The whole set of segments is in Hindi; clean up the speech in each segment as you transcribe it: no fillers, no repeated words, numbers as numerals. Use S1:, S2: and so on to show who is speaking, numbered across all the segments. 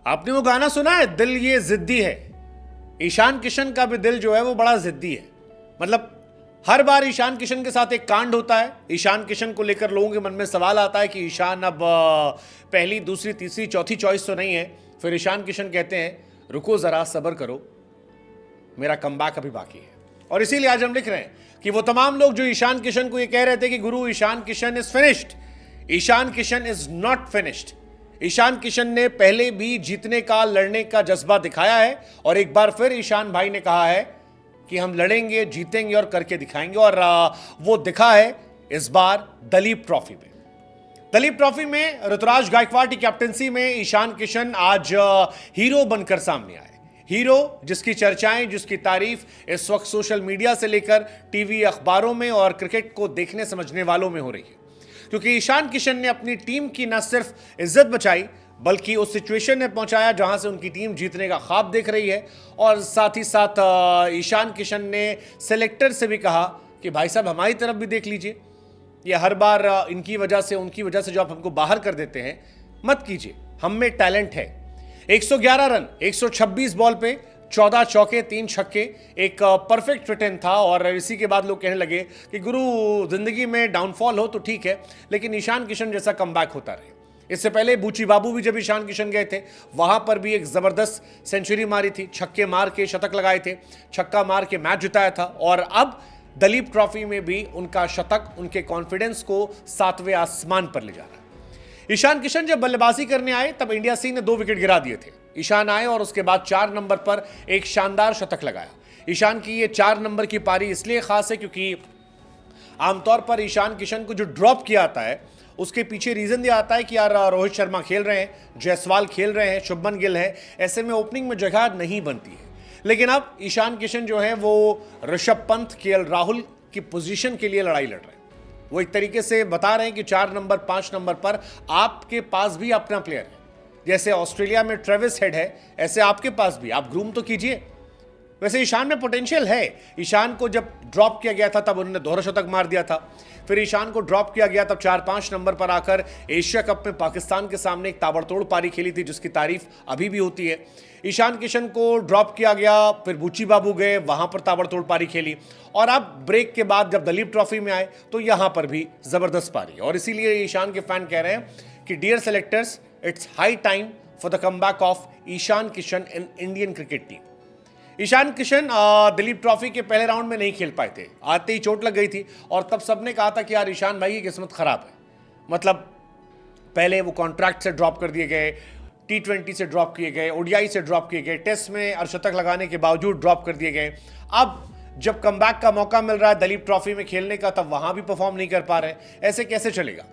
S1: आपने वो गाना सुना है, दिल ये जिद्दी है? ईशान किशन का भी दिल जो है वो बड़ा जिद्दी है। मतलब हर बार ईशान किशन के साथ एक कांड होता है। ईशान किशन को लेकर लोगों के मन में सवाल आता है कि ईशान अब पहली, दूसरी, तीसरी, चौथी चॉइस तो नहीं है। फिर ईशान किशन कहते हैं रुको जरा, सब्र करो, मेरा कमबैक अभी बाकी है। और इसीलिए आज हम लिख रहे हैं कि वो तमाम लोग जो ईशान किशन को ये कह रहे थे कि गुरु Ishan Kishan is finished, Ishan Kishan is not finished. Ishan Kishan ने पहले भी जीतने का, लड़ने का जज्बा दिखाया है और एक बार फिर ईशान भाई ने कहा है कि हम लड़ेंगे, जीतेंगे और करके दिखाएंगे। और वो दिखा है इस बार दलीप ट्रॉफी में। दलीप ट्रॉफी में ऋतुराज गायकवाड़ की कैप्टनसी में ईशान किशन आज हीरो बनकर सामने आए। हीरो जिसकी चर्चाएं, जिसकी तारीफ इस वक्त सोशल मीडिया से लेकर टीवी, अखबारों में और क्रिकेट को देखने समझने वालों में हो रही है। क्योंकि ईशान किशन ने अपनी टीम की न सिर्फ इज्जत बचाई बल्कि उस सिचुएशन में पहुंचाया जहां से उनकी टीम जीतने का ख्वाब देख रही है। और साथ ही साथ ईशान किशन ने सेलेक्टर से भी कहा कि भाई साहब हमारी तरफ भी देख लीजिए, ये हर बार इनकी वजह से, उनकी वजह से जो आप हमको बाहर कर देते हैं मत कीजिए, हम में टैलेंट है। 111 रन 126 बॉल पे, 14 चौके 3 छक्के, एक परफेक्ट रिटर्न था। और इसी के बाद लोग कहने लगे कि गुरु जिंदगी में डाउनफॉल हो तो ठीक है, लेकिन ईशान किशन जैसा कमबैक होता रहे। इससे पहले बूची बाबू भी जब ईशान किशन गए थे वहां पर भी एक जबरदस्त सेंचुरी मारी थी, छक्के मार के शतक लगाए थे, छक्का मार के मैच जिताया था। और अब दलीप ट्रॉफी में भी उनका शतक उनके कॉन्फिडेंस को 7वें आसमान पर ले जा रहा है। ईशान किशन जब बल्लेबाजी करने आए तब इंडिया सी ने 2 विकेट गिरा दिए थे। ईशान आए और उसके बाद 4 नंबर पर एक शानदार शतक लगाया। ईशान की ये 4 नंबर की पारी इसलिए खास है क्योंकि आमतौर पर ईशान किशन को जो ड्रॉप किया आता है उसके पीछे रीजन ये आता है कि यार रोहित शर्मा खेल रहे हैं, जायसवाल खेल रहे हैं, शुभमन गिल है, ऐसे में ओपनिंग में जगह नहीं बनती है। लेकिन अब ईशान किशन जो है वो ऋषभ पंत, केएल राहुल की पोजीशन के लिए लड़ाई लड़ रहे हैं। वो एक तरीके से बता रहे हैं कि 4 नंबर 5 नंबर पर आपके पास भी अपना प्लेयर है। जैसे ऑस्ट्रेलिया में ट्रेविस हेड है, ऐसे आपके पास भी, आप ग्रूम तो कीजिए। वैसे ईशान में पोटेंशियल है। ईशान को जब ड्रॉप किया गया था तब उन्होंने दोहरा शतक मार दिया था। फिर ईशान को ड्रॉप किया गया तब 4-5 नंबर पर आकर एशिया कप में पाकिस्तान के सामने एक ताबड़तोड़ पारी खेली थी जिसकी तारीफ अभी भी होती है। ईशान किशन को ड्रॉप किया गया, फिर बूची बाबू गए, वहां पर ताबड़तोड़ पारी खेली। और अब ब्रेक के बाद जब दलीप ट्रॉफी में आए तो यहां पर भी जबरदस्त पारी। और इसीलिए ईशान के फैन कह रहे हैं कि dear selectors, it's high time for the comeback of Ishan Kishan in Indian cricket team. Ishan Kishan Duleep trophy के पहले राउंड में नहीं खेल पाए थे, आते ही चोट लग गई थी। और तब सबने कहा था कि यार ईशान भाई की किस्मत खराब है। मतलब पहले वो कॉन्ट्रैक्ट से ड्रॉप कर दिए गए, T20 से ड्रॉप किए गए, ODI से ड्रॉप किए गए, टेस्ट में अर्धशतक लगाने के बावजूद ड्रॉप कर दिए गए। अब जब कमबैक का मौका मिल रहा है दलीप ट्रॉफी में खेलने का, तब वहां भी परफॉर्म नहीं कर पा रहे। ऐसे कैसे चलेगा?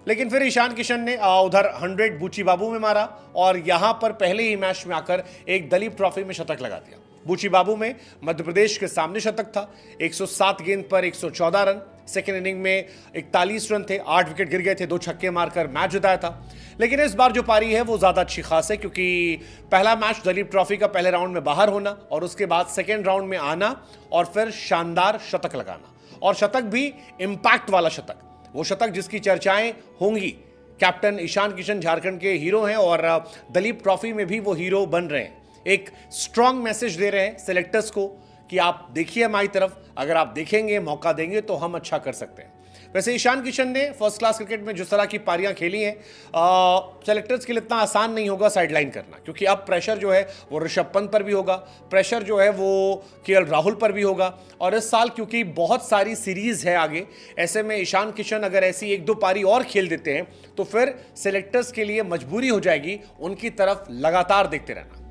S1: लेकिन फिर ईशान किशन ने उधर 100 बूची बाबू में मारा और यहां पर पहले ही मैच में आकर एक दलीप ट्रॉफी में शतक लगा दिया। बूची बाबू में मध्य प्रदेश के सामने शतक था, 107 गेंद पर 114 रन। सेकेंड इनिंग में 41 रन थे, 8 विकेट गिर गए थे, 2 छक्के मारकर मैच जिताया था। लेकिन इस बार जो पारी है वो ज्यादा अच्छी खास है क्योंकि पहला मैच दलीप ट्रॉफी का पहले राउंड में बाहर होना और उसके बाद सेकेंड राउंड में आना और फिर शानदार शतक लगाना, और शतक भी इंपैक्ट वाला शतक, वो शतक जिसकी चर्चाएं होंगी। कैप्टन ईशान किशन झारखंड के हीरो हैं और दलीप ट्रॉफी में भी वो हीरो बन रहे हैं। एक स्ट्रांग मैसेज दे रहे हैं सेलेक्टर्स को कि आप देखिए हमारी तरफ, अगर आप देखेंगे, मौका देंगे तो हम अच्छा कर सकते हैं। वैसे ईशान किशन ने फर्स्ट क्लास क्रिकेट में जिस तरह की पारियां खेली हैं, सेलेक्टर्स के लिए इतना आसान नहीं होगा साइडलाइन करना, क्योंकि अब प्रेशर जो है वो ऋषभ पंत पर भी होगा, प्रेशर जो है वो केएल राहुल पर भी होगा। और इस साल क्योंकि बहुत सारी सीरीज है आगे, ऐसे में ईशान किशन अगर ऐसी 1-2 पारी और खेल देते हैं तो फिर सेलेक्टर्स के लिए मजबूरी हो जाएगी उनकी तरफ लगातार देखते रहना।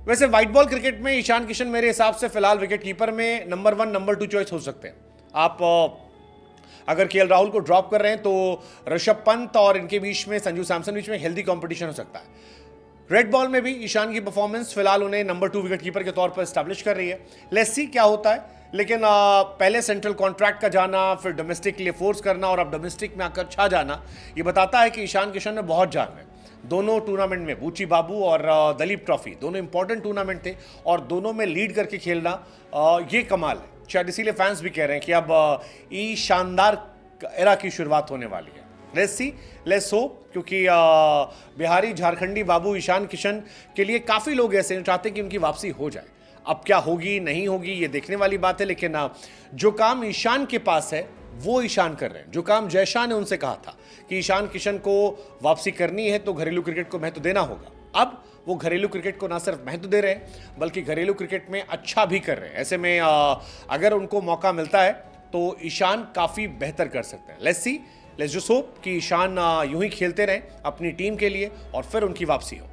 S1: वैसे व्हाइट बॉल क्रिकेट में ईशान किशन मेरे हिसाब से फिलहाल विकेट कीपर में नंबर 1, नंबर 2 चॉइस हो सकते हैं। आप अगर केएल राहुल को ड्रॉप कर रहे हैं तो ऋषभ पंत और इनके बीच में, संजू सैमसन बीच में हेल्दी कंपटीशन हो सकता है। रेड बॉल में भी ईशान की परफॉर्मेंस फिलहाल उन्हें नंबर 2 विकेट कीपर के तौर पर एस्टैब्लिश कर रही है। लेट्स सी क्या होता है। लेकिन पहले सेंट्रल कॉन्ट्रैक्ट का जाना, फिर डोमेस्टिक के लिए फोर्स करना और अब डोमेस्टिक में आकर छा जाना, ये बताता है कि ईशान किशन में बहुत जान है। दोनों टूर्नामेंट में, बूची बाबू और दलीप ट्रॉफी, दोनों इंपॉर्टेंट टूर्नामेंट थे और दोनों में लीड करके खेलना ये कमाल है। शायद इसीलिए फैंस भी कह रहे हैं कि अब शानदार एरा की शुरुआत होने वाली है। लेट्स सी, लेट्स होप, क्योंकि बिहारी झारखंडी बाबू ईशान किशन के लिए काफ़ी लोग ऐसे हैं चाहते हैं कि उनकी वापसी हो जाए। अब क्या होगी नहीं होगी ये देखने वाली बात है, लेकिन जो काम ईशान के पास है वो ईशान कर रहे हैं। जो काम जयशाह ने उनसे कहा था कि ईशान किशन को वापसी करनी है तो घरेलू क्रिकेट को महत्व देना होगा, अब वो घरेलू क्रिकेट को ना सिर्फ महत्व दे रहे हैं बल्कि घरेलू क्रिकेट में अच्छा भी कर रहे हैं। ऐसे में अगर उनको मौका मिलता है तो ईशान काफ़ी बेहतर कर सकते हैं। Let's see, let's just hope कि ईशान यूं ही खेलते रहें अपनी टीम के लिए और फिर उनकी वापसी हो।